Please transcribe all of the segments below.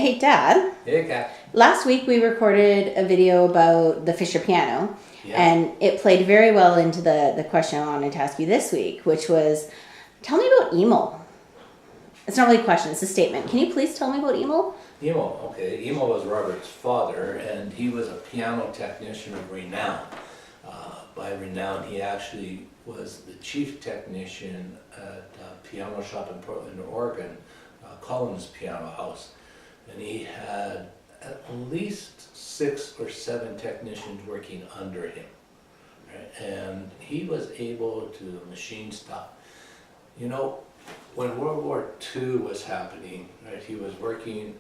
Hey, Dad. Hey, Kat. Last week we recorded a video about the Fisher piano, and it played very well into the question I wanted to ask you this week, which was, tell me about Emil. It's not really a question, it's a statement. Can you please tell me about Emil? Emil, okay. Emil was Robert's father, and he was a piano technician of renown. By renown, he actually was the chief technician at a piano shop in Portland, Oregon, Collins Piano House. And he had at least 6 or 7 technicians working under him. Right? And he was able to machine stuff. You know, when World War II was happening, right, he was working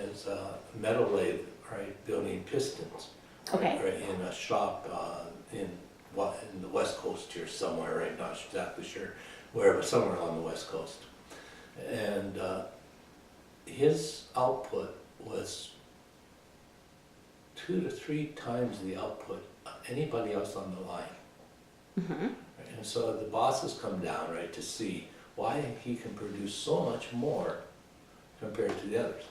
as a metal lathe, right, building pistons. Okay. Right, in a shop in the West Coast here somewhere, right? Not exactly sure where, but somewhere on the West Coast. And his output was 2 to 3 times the output of anybody else on the line. Mm-hmm. And so the bosses come down, right, to see why he can produce so much more compared to the others.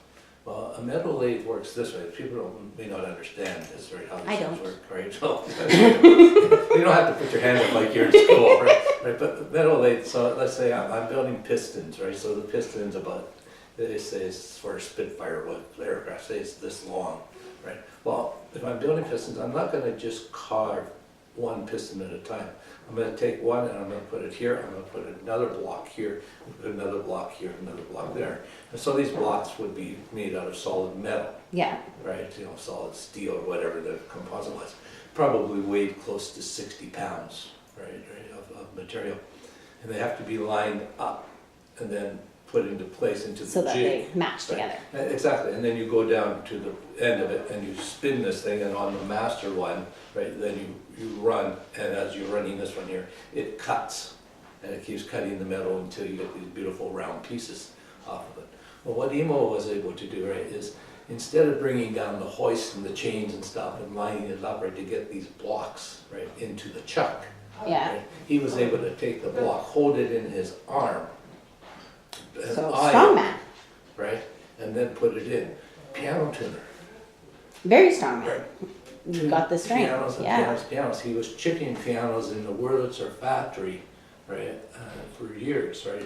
Well, a metal lathe works this way. People may not understand this, right, how these things work, right? So you don't have to put your hand up like you're in school, right? But the metal lathe, so let's say I'm building pistons, right? So the piston's about, they say it's for a Spitfire aircraft, say it's this long, right? Well, if I'm building pistons, I'm not gonna just carve one piston at a time. I'm going to take one and I'm going to put it here, I'm going to put another block here, put another block here, another block there. And so these blocks would be made out of solid metal. Yeah. Right, you know, solid steel or whatever the composite was. Probably weighed close to 60 pounds, right, of material. And they have to be lined up and then put into place into the jig. So that they match together. Exactly, and then you go down to the end of it and you spin this thing, and on the master one, right, then you run, and as you're running this one here, it cuts, and it keeps cutting the metal until you get these beautiful round pieces off of it. Well, what Emil was able to do, right, is instead of bringing down the hoist and the chains and stuff and lining it up, right, to get these blocks, right, into the chuck, Yeah. right, he was able to take the block, hold it in his arm, So strong man. right, and then put it in. Piano tuner. Very strong man. Right. You got the strength. Pianos and Yeah. pianos. He was chipping pianos in the Wurlitzer factory, right, for years, right,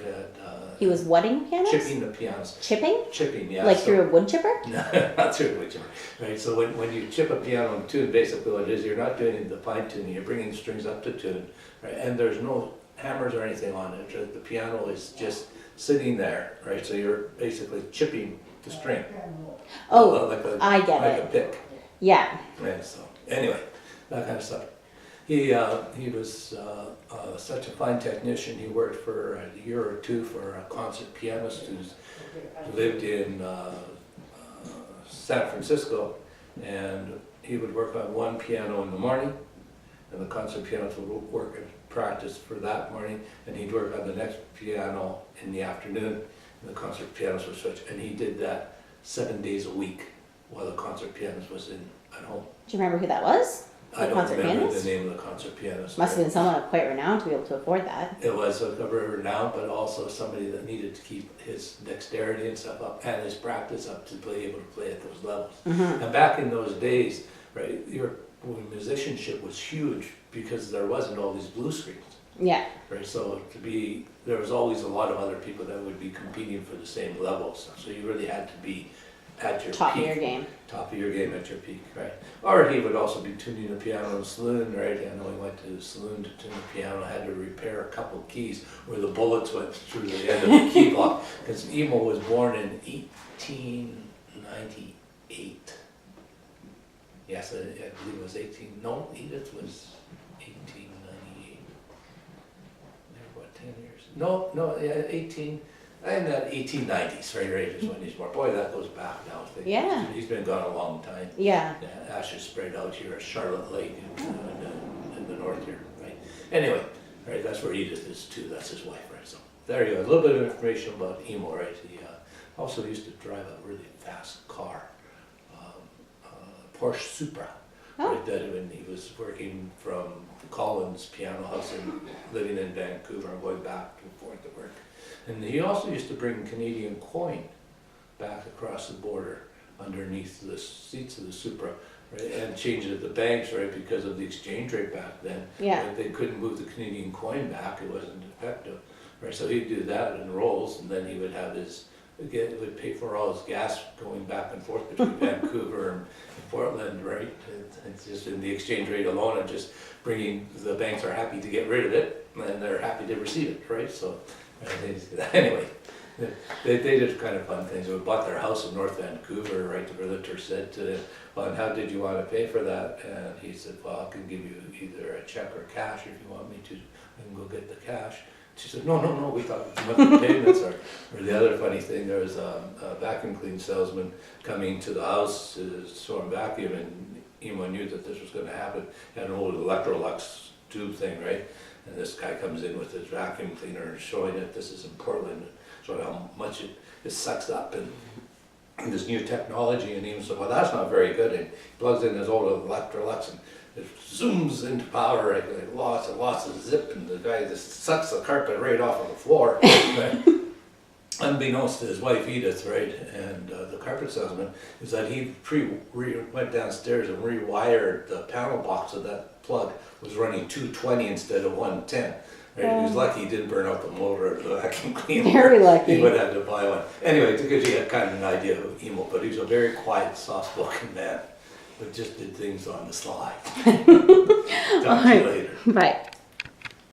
He was whatting pianos? chipping the pianos. Chipping? Chipping, yeah. Like so, through a wood chipper? No, not through a wood chipper. Right, so when you chip a piano in tune, basically what it is, you're not doing the fine tuning, you're bringing the strings up to tune, right, and there's no hammers or anything on it. The piano is just sitting there, right, so you're basically chipping the string. Oh, I get like it. a pick. Yeah. Right, so anyway, that kind of stuff. He was such a fine technician. He worked for a year or 2 for a concert pianist who lived in San Francisco, and he would work on one piano in the morning, and the concert pianist would work and practice for that morning, and he'd work on the next piano in the afternoon, and the concert pianist would switch, and he did that 7 days a week while the concert pianist was at home. Do you remember who that was? I don't remember the name of the concert pianist. Must have been someone of quite renowned to be able to afford that. It was a renowned, but also somebody that needed to keep his dexterity and stuff up and his practice up to be able to play at those levels. Mm-hmm. And back in those days, right, musicianship was huge because there wasn't all these blue screens. Yeah. Right, so there was always a lot of other people that would be competing for the same levels. So you really had to be at your Top peak. of your game. Top of your game at your peak, right? Or he would also be tuning the piano in the saloon, right? I know he went to the saloon to tune the piano, had to repair a couple of keys where the bullets went through the end of the key block. Because Emil was born in 1898. Yes, I believe it was Edith was 1898. What, 10 years? No, yeah, 18. In the 1890s, right is when he's born. Boy, that goes back now. Yeah. He's been gone a long time. Yeah. Ashes spread out here at Charlotte Lake in the north here, right? Anyway, right, that's where Edith is too. That's his wife, right? So there you go. A little bit of information about Emil, right? He also used to drive a really fast car, Porsche Supra. Oh. Right, that when he was working from the Collins Piano House and living in Vancouver and going back and forth to work. And he also used to bring Canadian coin back across the border underneath the seats of the Supra, right, and change it at the banks, right, because of the exchange rate back then. Yeah. Right, they couldn't move the Canadian coin back, it wasn't effective, right, so he'd do that in rolls, and then he would have his, again, would pay for all his gas going back and forth between Vancouver and Portland, right? It's just in the exchange rate alone, and just bringing, the banks are happy to get rid of it, and they're happy to receive it, right? So, anyway, they did kind of fun things. We bought their house in North Vancouver, right? The realtor said to him, well, and how did you want to pay for that? And he said, well, I can give you either a check or cash if you want me to. I can go get the cash. She said, no, we thought monthly payments are. Or the other funny thing, there was a vacuum clean salesman coming to the house to store and vacuum, and Emo knew that this was going to happen. He had an old Electrolux tube thing, right? And this guy comes in with his vacuum cleaner and showing it, this is in Portland, showing how much it sucks up and this new technology. And Emo said, well, that's not very good. And he plugs in his old Electrolux, and it zooms into power, like lots and lots of zip, and the guy just sucks the carpet right off of the floor. Right? Unbeknownst to his wife Edith, right, and the carpet salesman, is that he went downstairs and rewired the panel box of that plug was running 220 instead of 110. Right? He was lucky he didn't burn out the motor of the vacuum cleaner. Very lucky. He would have to buy one. Anyway, because he had kind of an idea of Emo, but he was a very quiet, soft-spoken man, but just did things on the sly. Talk to you later. Bye.